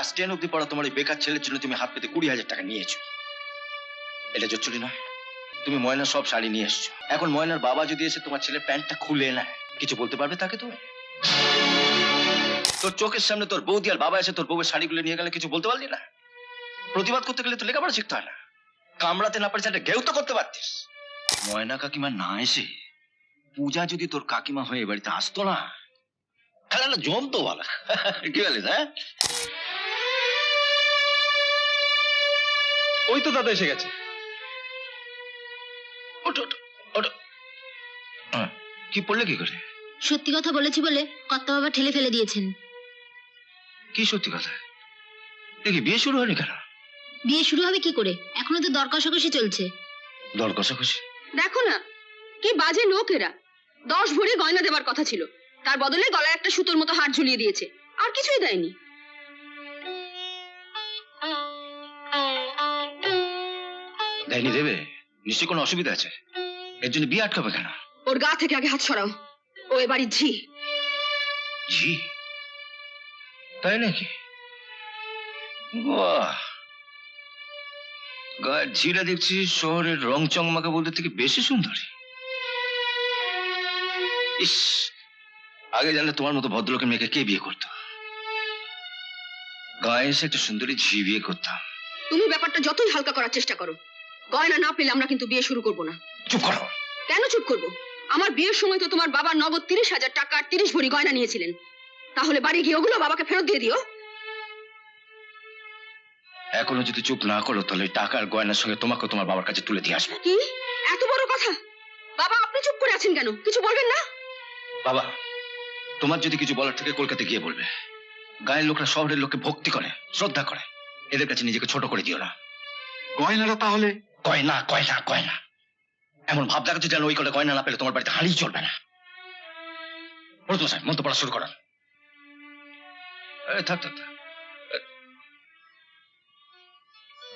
Class 10 অব্দি পড়া তোমার এই বেকার ছেলের জন্য তুমি হাত পেতে 20,000 টাকা নিয়েছো। এটা জোচ্চুরি নয়? তুমি ময়নার সব শাড়ি নিয়ে এসছো, এখন ময়নার বাবা যদি এসে তোমার ছেলের প্যান্টটা খুলে নেয়, কিছু বলতে পারবে তাকে তুমি? তোর চোখের সামনে তোর বৌদি আর বাবা এসে তোর বউয়ের শাড়িগুলো নিয়ে গেলে কিছু বলতে পারলি না? প্রতিবাদ করতে গেলে তো লেখাপড়া শিখতে হয় না, কামড়াতে না পারছিস একটা ঘেউ তো করতে পারতিস। ময়না কাকিমা না এসে পূজা যদি তোর কাকিমা হয়ে বাড়িতে আসতো না, খেলাটা জমতো বলা। কি বলিস? হ্যাঁ, ওই তো দাদা এসে গেছে। ওঠো ওঠো ওঠো। কি পড়লে কি করে? সত্যি কথা বলেছি বলে কর্তা বাবা ঠেলে ফেলে দিয়েছেন। কি সত্যি কথা? দেখি বিয়ে শুরু হয়নি কেন? বিয়ে শুরু হবে কি করে, এখনো তো দর কষাকষি চলছে। দর কষাকষি? দেখো না কি বাজে লোক এরা। 10 ভরি গয়না দেবার কথা ছিল, তার বদলে গলায় একটা সুতোর মতো হার ঝুলিয়ে দিয়েছে, আর কিছুই দেয়নি। দেয়নি দেবে? নিশ্চয়ই কোনো অসুবিধা আছে, এর জন্য বিয়ে আটকাবে কেন? ওর গা থেকে আগে হাত সরাও, ও এবাড়ির ঝি। ঝি? তাই নাকি? বাহ, গায়ের ঝিরা দেখছি শহরের রং চংমাকা বলতে থেকে বেশি সুন্দরী। ইস, আগে জানলে তোমার মতো ভদ্রলোকের মেয়েকে কে বিয়ে করতো? গায়ে এসে একটা সুন্দরী ঝি বিয়ে করতাম। তুমি ব্যাপারটা যতই হালকা করার চেষ্টা করো, গয়না না পেলে আমরা কিন্তু বিয়ে শুরু করবো না। চুপ করো। কেন চুপ করবো? আমার বিয়ের সময় তো তোমার বাবা নগদ 30,000 টাকা আর 30 ভরি গয়না নিয়েছিলেন, তাহলে বাড়ি গিয়ে ওগুলো বাবাকে ফেরত দিয়ে দিও। এখনো যদি চুপ না করো তাহলে টাকার গয়নার সঙ্গে তোমাকে তোমার বাবার কাছে তুলে দিয়ে আসবো। কি এত বড় কথা? বাবা আপনি চুপ করে আছেন কেন, কিছু বলবেন না? বাবা, তোমার যদি কিছু বলার থেকে কলকাতা গিয়ে বলবে। গায়ের লোকরা শহরের লোককে ভক্তি করে, শ্রদ্ধা করে, এদের কাছে নিজেকে ছোট করে দিও না। গয়নাটা তাহলে? গয়না গয়না গয়না এমন ভাব দেখাচ্ছে যেন ওই কটা গয়না না পেলে তোমার বাড়িতে হাঁড়ি চলবে না। মন্ত্র পড়া শুরু করো। থাক থাক থাক।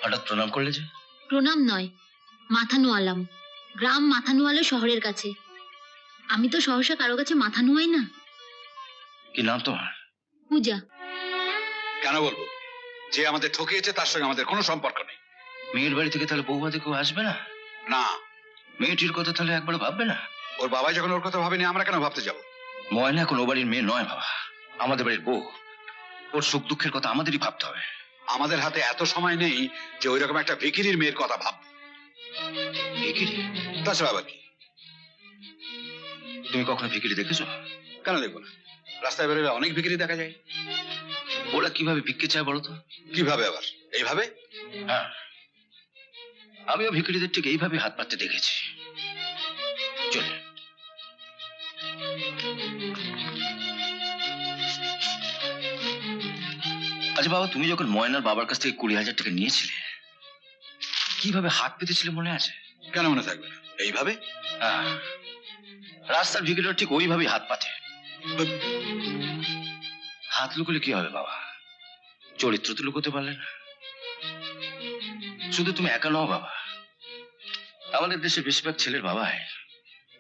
হঠাৎ প্রণাম করলে যে? প্রণাম নয়, মাথা নোয়ালাম। গ্রাম মাথা নোয়ালো শহরের কাছে, আমি তো সহসা কারো কাছে মাথা নোয়াই না। কি নাম তোমার? পূজা। কেন বলবো? যে আমাদের ঠকিয়েছে তার সঙ্গে আমাদের কোনো সম্পর্ক নেই। মেয়ের বাড়ি থেকে তাহলে বৌভাতে কেউ আসবে না? না। মেয়েটির কথা তাহলে একবার ভাববে না? ওর বাবাই যখন ওর কথা ভাবেনি, আমরা কেন ভাবতে যাব? ময়না এখন ও বাড়ির মেয়ে নয় বাবা, আমাদের বাড়ির বউ। ওর সুখ দুঃখের কথা আমাদেরই ভাবতে হবে। আমাদের হাতে এত সময় নেই যে ওই রকম একটা ভিখিরির মেয়ের কথা ভাব। ভিখিরি? তাছাড়া আবার কি? তুমি কখনো ভিখিরি দেখেছো? কেন দেখবো না? রাস্তায় বেরোলে অনেক ভিখিরি দেখা যায়। ওরা কিভাবে ভিক্ষে চায় বলো তো? কিভাবে আবার? এইভাবে? হ্যাঁ, আমিও ভিখিরিদের ঠিক এইভাবে হাত পাততে দেখেছি। চলে আচ্ছা বাবা, তুমি যখন ময়নার বাবার কাছ থেকে 20,000 টাকা নিয়েছিলে, কিভাবে হাত পেতেছিলে মনে আছে? কেন মনে থাকবে না? এইভাবে। হ্যাঁ, রাস্তার ভিখিরিরা ঠিক ওইভাবেই হাত পাতে। হাত লুকোলে কি হবে বাবা, চরিত্র তো লুকোতে পারলে না। শুধু তুমি একা নও বাবা, আমাদের দেশে বেশিরভাগ ছেলের বাবাই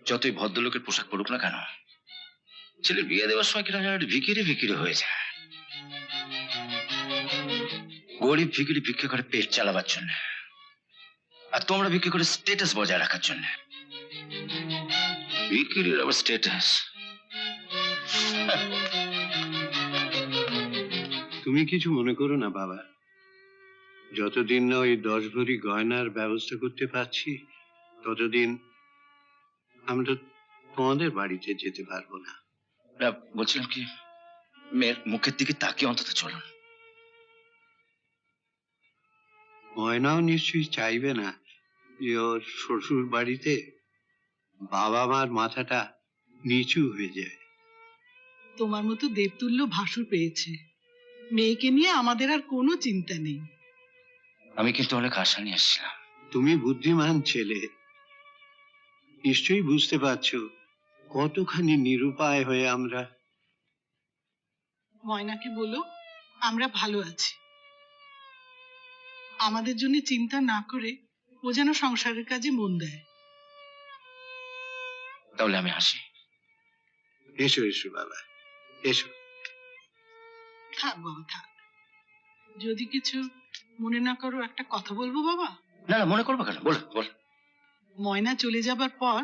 যতই ভদ্রলোকের পোশাক পরুক না কেন, ছেলের বিয়ে দেওয়ার সময় কিনা যেন ভিখিরি ভিখিরি হয়ে যায়। গরিব ভিখিরি ভিক্ষে করে পেট চালাবার জন্য, আর তোমরা ভিক্ষে করে স্ট্যাটাস বজায় রাখার জন্য। ভিখিরির আবার স্ট্যাটাস? তুমি কিছু মনে করো না বাবা, যতদিন না ওই 10 ভরি গয়নার ব্যবস্থা করতে পারছি ততদিন আমরা তোমাদের বাড়িতে যেতে পারবো না। বলছিলাম কি, মেয়ের মুখের দিকে তাকিয়ে অন্তত চলুন। ময়নাও নিশ্চয়ই চাইবে না যে ওর শ্বশুর বাড়িতে বাবা মার মাথাটা নিচু হয়ে যায়। তোমার মতো দেবতুল্য ভাসুর পেয়েছে, মেয়েকে নিয়ে আমাদের আর কোনো চিন্তা নেই। আমি কিন্তু অনেক আশা নিয়ে এসেছিলাম। তুমি বুদ্ধিমান ছেলে, নিশ্চয়ই বুঝতে পারছো কতখানি নিরুপায় হয়ে আমরা। ময়নাকে বলো আমরা ভালো আছি, আমাদের জন্য চিন্তা না করে ও যেন সংসারের কাজে মন দেয়। তাহলে আমি আসি। এসো এসো বাবা, এসো। থাক বাবা থাক। যদি কিছু মনে না করো একটা কথা বলবো বাবা? না না, মনে করবো কেন, বল বল। ময়না চলে যাবার পর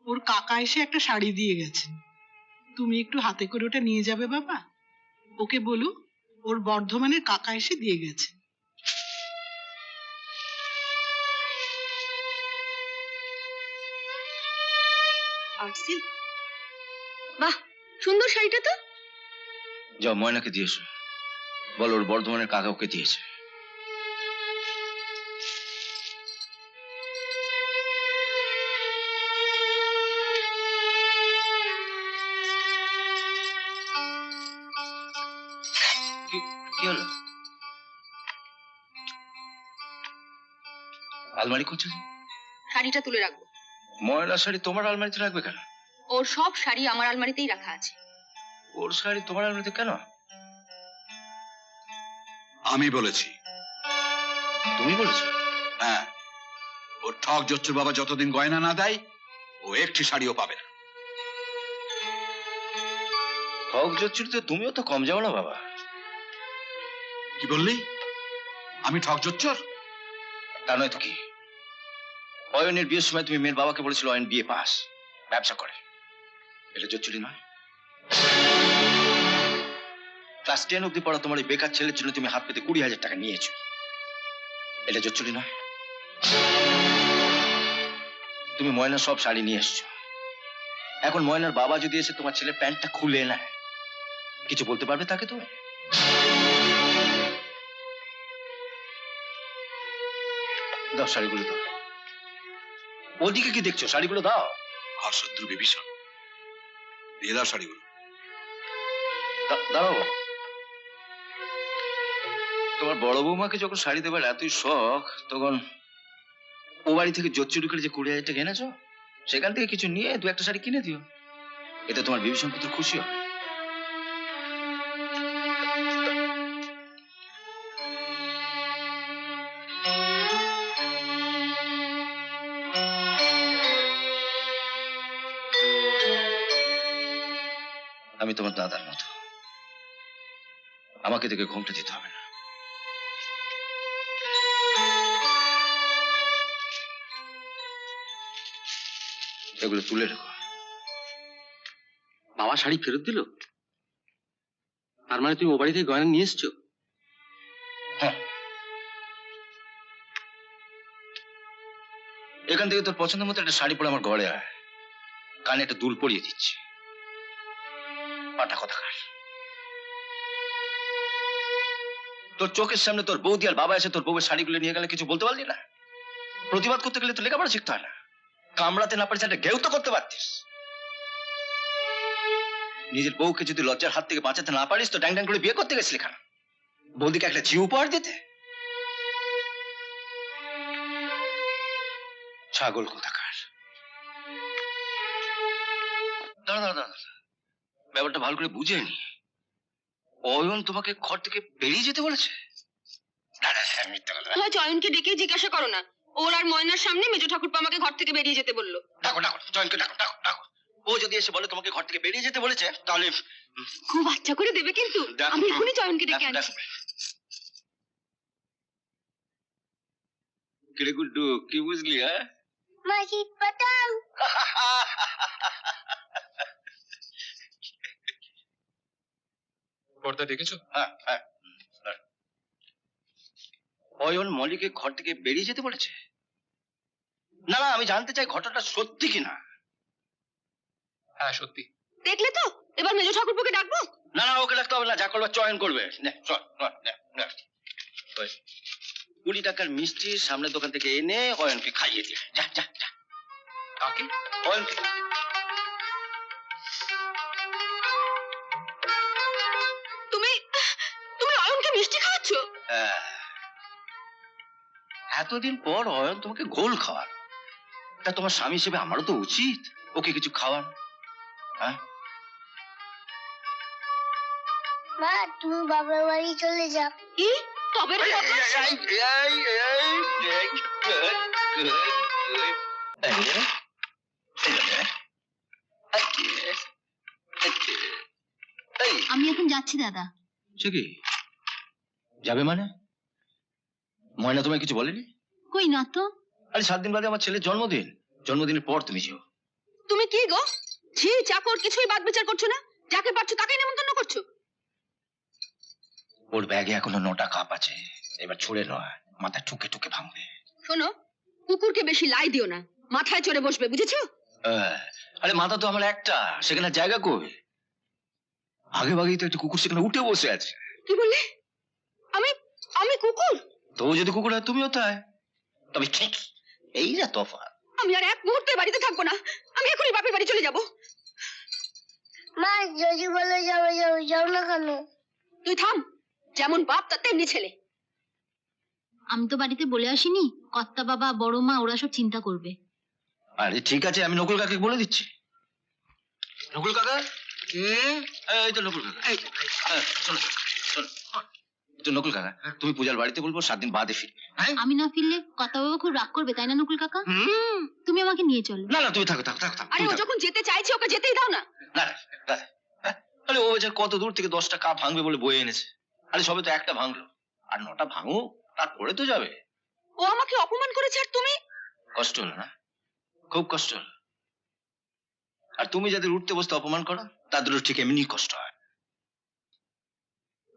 ওর কাকা এসে একটা শাড়ি দিয়ে গেছেন। তুমি একটু হাতে করে ওটা নিয়ে যাবে বাবা। ওকে বলো ওর বর্ধমানের কাকা এসে দিয়ে গেছে। আর সিল্ক, বাহ সুন্দর শাড়িটা তো। যাও ময়নাকে দিয়েছো, বল ওর বর্ধমানের কাকা ওকে দিয়েছে। কি হলো? আলমারি খুঁজছো? শাড়িটা তুলে রাখবো। ময়নার শাড়ি তোমার আলমারিতে রাখবে কেন? ওর সব শাড়ি আমার আলমারিতেই রাখা আছে। ওর শাড়ি তোমার আলমারিতে কেন? আমি বলেছি। তুমি বলেছো? হ্যাঁ, ওর ঠক জচ্চুর বাবা যতদিন গয়না না দেয় ও একটি শাড়িও পাবে না। ঠক জচ্চুরিতে তুমিও তো কম যাও না বাবা। কি বললি? আমি ঠক জচ্চর? তা নয় তো কি। অয়নের বিয়ের সময় তুমি মেয়ের বাবাকে বলেছিল অয়ন বিয়ে পাস, ব্যবসা করে। এটা জচ্চুরি নয়? ক্লাস 10 অব্দি পড়া তোমার ওই বেকার ছেলের জন্য তুমি হাত পেতে 20,000 টাকা নিয়েছো। এটা জচ্চুরি নয়? তুমি ময়নার সব শাড়ি নিয়ে এসছো। এখন ময়নার বাবা যদি এসে তোমার ছেলের প্যান্টটা খুলে নেয়, কিছু বলতে পারবে তাকে তুমি? দাও শাড়িগুলো দাও। ওদিকে কি দেখছো? শাড়িগুলো দাও। আর শত্রু বিভীষণ, দিয়ে দাও শাড়িগুলো। দাঁড়াও। তোমার বড় বৌমাকে যখন শাড়ি দেবার এতই শখ, তখন ও বাড়ি থেকে জোচ্চুরি করে যে 20,000 টাকা এনেছো, সেখান থেকে কিছু নিয়ে 2-1টা শাড়ি কিনে দিও। এতে তোমার বিভীষণ পুত্র খুশি হবে। আমি তোমার দাদার মতো, আমাকে দেখে ঘুমটা দিতে হবে না। এগুলো তুলে রেখো। বাবা শাড়ি ফেরত দিল? তার মানে তুমি ও বাড়ি থেকে গয়না নিয়ে এসছো? হ্যাঁ, এখান থেকে তোর পছন্দ মতো একটা শাড়ি পরে আমার ঘরে আয়, কানে একটা দুল পরিয়ে দিচ্ছি। পাটা কোথাকার। তোর চোখের সামনে তোর বৌদি আর বাবা এসে তোর বউয়ের শাড়িগুলো নিয়ে গেলে কিছু বলতে পারলি না? প্রতিবাদ করতে গেলে তো লেখাপড়া শিখতে হয় না। কামড়াতে না পারিস একটা গেউ তো করতে পারতিস। নিজের বউকে যদি লজ্জার হাত থেকে বাঁচাতে না পারিস তো ড্যাং ড্যাং করে বিয়ে করতে গেছিলি কেন? বৌদিকে একটা ঝি উপহার দিতে? ছাগল কোথাকার। দাঁড়া দাঁড়া দাঁড়া, ব্যাপারটা ভালো করে বুঝে নি। অয়ন তোমাকে ঘর থেকে বেরিয়ে যেতে বলেছে? হয়তো অয়নকে ডেকে জিজ্ঞাসা করো না। ওর আর ময়নার সামনে মেজো ঠাকুরপো আমাকে ঘর থেকে বেরিয়ে যেতে বললো। ডাকো ডাকো, জয়নকে ডাকো ডাকো ডাকো। ও যদি এসে বলে তোমাকে ঘর থেকে বেরিয়ে যেতে বলেছে, তাহলে খুব আচ্ছা করে দেবে কিন্তু। দেখো, আমি এখনই জয়নকে ডেকে দেখো, আনছি। দেখো। কিরে গুড্ডু, কি বুঝলি? হ্যাঁ, মাসির পাতাম। পর্দা দেখেছো? হ্যাঁ হ্যাঁ। অয়ন মলিকে ঘর থেকে বেরিয়ে যেতে বলেছে? না না, আমি জানতে চাই ঘটনাটা সত্যি কিনা। হ্যাঁ সত্যি। দেখলে তো, এবার মেজো ঠাকুরপোকে ডাকবো? না না, ওকে ডাকতে হবে না, যা করবে চয়ন করবে। নে, চল, চল, নে, নে। ওই 20 টাকার মিষ্টি সামনের দোকান থেকে এনে অয়নকে খাইয়ে দিয়ে যা যা যা। কাকে? অয়নকে। তুমি তুমি অয়নকে মিষ্টি খাওয়াচ্ছ? হ্যাঁ, এতদিন পর অয়ন তোমাকে গোল খাওয়ার, তা তোমার স্বামী হিসেবে আমারও তো উচিত ওকে কিছু খাওয়ার। হ্যাঁ, মা তুমি বাবার বাড়ি চলে যাও। কি তবে রে বদমাশ? আমি এখন যাচ্ছি দাদা। সে কি যাবে মানে? ময়না তোমায় কিছু বলেনি? কই না তো। আরে 7 দিন বাদে আমার ছেলের জন্মদিন, জন্মদিনের পর তুমি যেও। তুমি কি গো, ঝি চাকর কিছুই বাদ বিচার করছো না? যাকে পারছো তাকেই নেমন্তন্ন করছো। ওর ব্যাগে এখনো 9টা কাপ আছে, এবার ছুড়ে নয়, মাথায় ঠুকে ঠুকে ভাঙবে। শোনো, কুকুরকে বেশি লাই দিও না, মাথায় চড়ে বসবে, বুঝেছো? আরে মাথা তো আমার একটা, সেখানে জায়গা কই? আগে ভাগেই তো একটা কুকুর সেখানে উঠে বসে আছে। কি বললে? আমি আমি কুকুর? তো ও যদি কুকুর হয় তুমিও তাই, তবে ঠিক এই যে তফাৎ। আমি আর এক মুহূর্তে বাড়িতে থাকবো না, আমি এখনই বাপের বাড়ি চলে যাব। মা যদি বলে যাবে যাও, যাও না কেন? তুই থাম, যেমন বাপ তার তেমনি ছেলে। আমি তো বাড়িতে বলে আসিনি, কর্তা বাবা বড় মা ওরা সব চিন্তা করবে। আরে ঠিক আছে, আমি নকুল কাকে বলে দিচ্ছি। নকুল কাকা, এই তো নকুল কাকা, চলো চলো। তো নকুল কাকা, তুমি পূজার বাড়িতে বলবো 7 দিন বাদে ফিরবে। আমি না ফিরলে কর্তা বাবা খুব রাগ করবে, তাই না নকুল কাকা? তুমি আমাকে নিয়ে চলো। না না, তুমি থাকো থাকো থাকো থাকো, আরে তুমি ও থাকো। যখন যেতে চাইছে ওকে যেতেই দাও না। না না, দাদা, আরে ও বেচার কত দূর থেকে 10টা কাপ ভাঙবে বলে বয়ে এনেছে। আরে সবে তো একটা ভাঙলো, আর 9টা ভাঙো, তারপরে তো যাবে। ও আমাকে অপমান করেছে আর তুমি? কষ্ট হলো না? খুব কষ্ট হলো। আর তুমি যাদের উঠতে বসতে অপমান করো তাদেরও ঠিক এমনি কষ্ট হয়।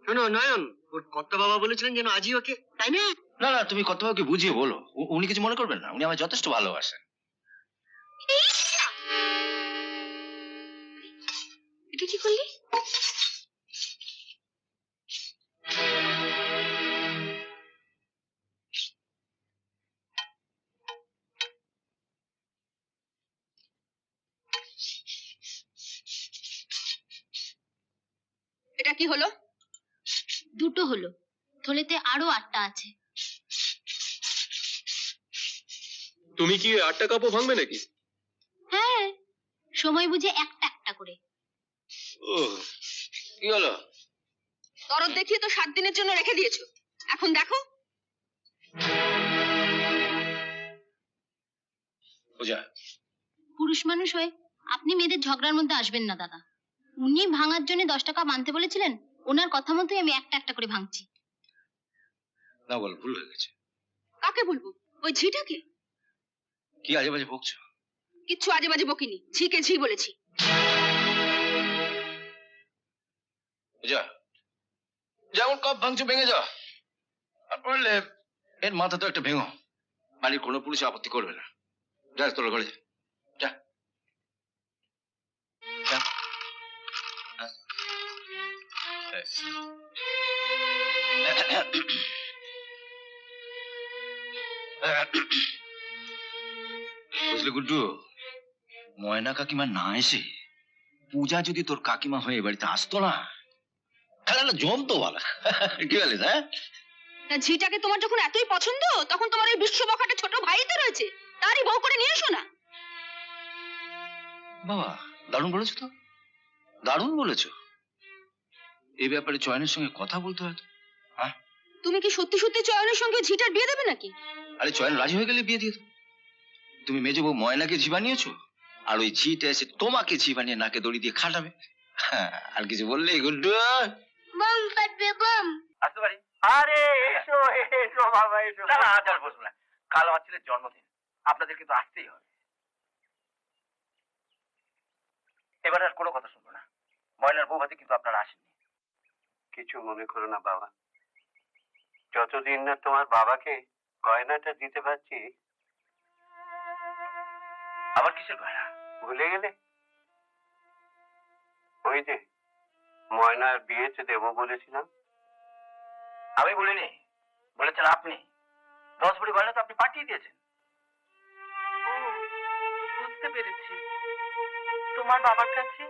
শোনো নয়ন, ওর কর্তা বাবা বলেছিলেন যেন আজই ওকে, তাই না? না না, তুমি কতভাবে বুঝিয়ে বলো, উনি কিছু মনে করবেন না, উনি আমায় যথেষ্ট ভালোবাসেন। এটা কি করলি? এটা কি হলো? দুটো হলো, থলেতে আরো 8টা আছে। তুমি কি 8টা কাপও ভাঙবে নাকি? হ্যাঁ, সময় বুঝে একটা একটা করে। ও কি হলো? দরদ দেখিয়ে তো 7 দিনের জন্য রেখে দিয়েছো, এখন দেখো। পূজা, পুরুষ মানুষ হয়ে আপনি মেয়েদের ঝগড়ার মধ্যে আসবেন না দাদা। উনি ভাঙার জন্য 10 টাকা মানতে বলেছিলেন, ওনার কথা মতোই আমি একটা একটা করে ভাঙছি। না বল, ভুল হয়ে গেছে। কাকে বলবো? ওই ঝিটাকে? কি আজে বাজে বকছো? কিচ্ছু আজে বাজে বকিনি, ঝিকে ঝি বলেছি। পূজা, যেমন কাপ ভাঙছো ভেঙে যাও, আর পড়লে এর মাথা তো একটা ভেঙো, বাড়ির কোনো পুলিশ আপত্তি করবে না। যা তোর ঘরে যা, যা যা। বুঝলি গুড্ডু, ময়না কাকিমা না এসে পূজা যদি তোর কাকিমা হয়ে এ বাড়িতে আসতো না, খেলাটা জমতো বলা। কি বলিস? হ্যাঁ, তা ঝিটাকে তোমার যখন এতই পছন্দ, তখন তোমার ওই বিশ্ব বখাটে ছোট ভাই তো রয়েছে, তারই বউ করে নিয়ে এসো না। বাবা দারুণ বলেছো তো, দারুণ বলেছো। এই ব্যাপারে চয়নের সঙ্গে কথা বলতে হয় তো। হ্যাঁ, তুমি কি সত্যি সত্যি চয়নের সঙ্গে ঝিটার বিয়ে দেবে নাকি? আরে চয়ন রাজি হয়ে গেলে বিয়ে দিয়ে দাও। তুমি মেজো বউ ময়নাকে ঝি বানিয়েছো, আর ওই ঝিটা এসে তোমাকে ঝি বানিয়ে নাকে দড়ি দিয়ে খাটাবে। হ্যাঁ, আর কিছু বললে গুড্ডু? Bomb ফাটবে bomb. আসতে পারি? আরে এসো এসো বাবা এসো। না না, আজ আর বসবো না, কাল আমার ছেলের জন্মদিন, আপনাদের কিন্তু আসতেই হবে। এবার আর কোনো কথা শুনবো না, ময়নার বউ ভাতে কিন্তু আপনারা আসেননি। কিছু মনে করো না বাবা, যতদিন না তোমার বাবাকে গয়নাটা দিতে পারছি। আবার কিসের গয়না? ভুলে গেলে? ওই যে ময়নার বিয়েতে দেবো বলেছিলাম। আমি বলিনি, বলেছেন আপনি। 10 ভরি গয়না তো আপনি পাঠিয়ে দিয়েছেন। বুঝতে পেরেছি, তোমার বাবার কাছে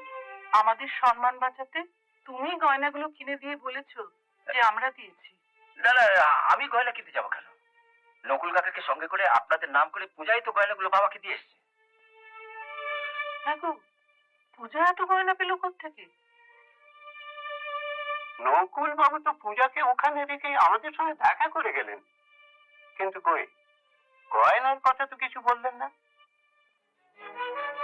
আমাদের সম্মান বাঁচাতে তুমি গয়নাগুলো কিনে দিয়ে বলেছো যে আমরা দিয়েছি। না না, আমি গয়না কিনতে যাবো কেন? নকুল কাকাকে সঙ্গে করে আপনাদের নাম করে পূজাই তো গয়নাগুলো বাবাকে দিয়ে এসছে। হ্যাঁ গো, পূজা এত গয়না পেলো কোত্থেকে? নকুল বাবু তো পূজাকে ওখানে রেখে আমাদের সঙ্গে দেখা করে গেলেন, কিন্তু কই গয়নার কথা তো কিছু বললেন না।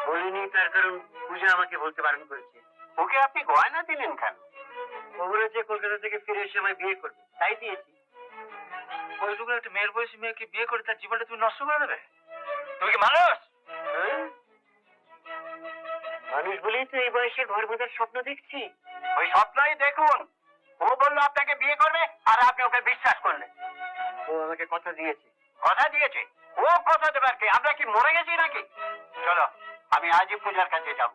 বলিনি, তার কারণ পূজা আমাকে বলতে বারণ করেছে। ওকে আপনি গয়না দিলেন কেন? ও বলেছে কলকাতা থেকে ফিরে এসে আমায় বিয়ে করবে, তাই দিয়েছি। ওইটুকু করে একটা মেয়ের বয়সী মেয়েকে বিয়ে করে তার জীবনটা তুমি নষ্ট করে দেবে? তুমি কি মানুষ? মানুষ বলেই তো এই বয়সে ঘর বাঁধার স্বপ্ন দেখছি। ওই স্বপ্নই দেখুন। ও বললো আপনাকে বিয়ে করবে আর আপনি ওকে বিশ্বাস করলেন। ও আমাকে কথা দিয়েছে। কথা দিয়েছে? ও কথা দেবে আর কি? আমরা কি মরে গেছি নাকি? চলো আমি আজই পূজার কাছে যাব।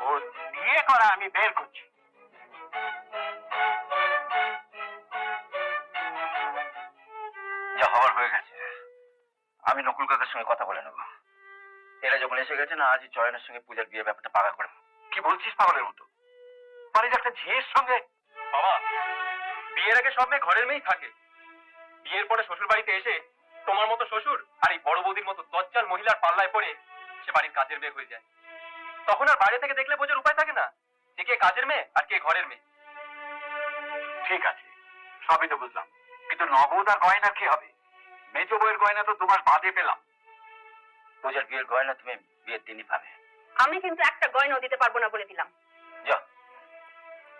ও বিয়ে করা আমি বের করছি। যা হওয়ার হয়ে গেছে। আমি নকুল কাকার সঙ্গে কথা বলে নেবো। এরা যখন এসে গেছে না, আজই চয়নের সঙ্গে পূজার বিয়ে ব্যাপারটা পাকা করে। কি বলছিস পাগলের মতো? মানে যে একটা ঝিয়ের সঙ্গে? বাবা, বিয়ের আগে সব মেয়ে ঘরের মেয়েই থাকে। বিয়ের পরে শ্বশুর বাড়িতে এসে তোমার মতো শ্বশুর আর এই বড় বৌদির মতো দজ্জাল মহিলার পাল্লায় পড়ে সে বাড়ির কাজের মেয়ে হয়ে যায়। তখন আর বাইরে থেকে দেখলে বোঝার উপায় থাকে না যে কে কাজের মেয়ে আর কে ঘরের মেয়ে। ঠিক আছে, সবই তো বুঝলাম, কিন্তু নগদ আর গয়না কি হবে? মেজ বউয়ের গয়না তো 2 মাস বাদে পেলাম। পূজার বিয়ের গয়না তুমি বিয়ের দিনই পাবে। আমি কিন্তু একটা গয়নাও দিতে পারবো না বলে দিলাম। যা,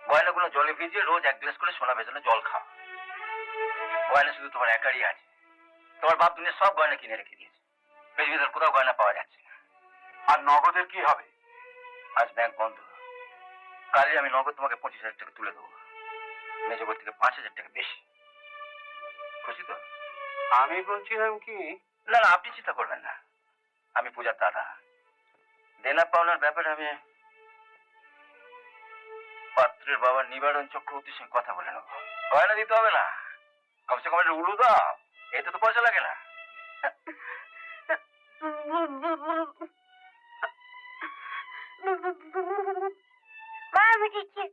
গয়নাগুলো জলে ভিজিয়ে রোজ 1 গ্লাস করে সোনা ভেজানো জল খাও। গয়না শুধু তোমার একারই আছে। তোমার বাপ দুনিয়া সব গয়না কিনে রেখে দিয়েছে। পৃথিবীতে কোথাও গয়না পাওয়া যাচ্ছে না। আর নগদের কি হবে? আজ ব্যাংক বন্ধ। কালই আমি নগদ তোমাকে 25,000 টাকা তুলে দেবো। মেজ বউয়ের থেকে 5,000 টাকা বেশি। খুশি তো? আমি বলছিলাম কি, না না, আপনি চিন্তা করবেন না। আমি পূজার দাদা। দেনা পাওনার ব্যাপারে আমি পাত্রের বাবা নিবারণ চক্রবর্তীর সঙ্গে কথা বলে নেবো। গয়না দিতে হবে না, কমসে কম একটা উলু দাও, এতে তো পয়সা লাগে না। মা আমি দিচ্ছি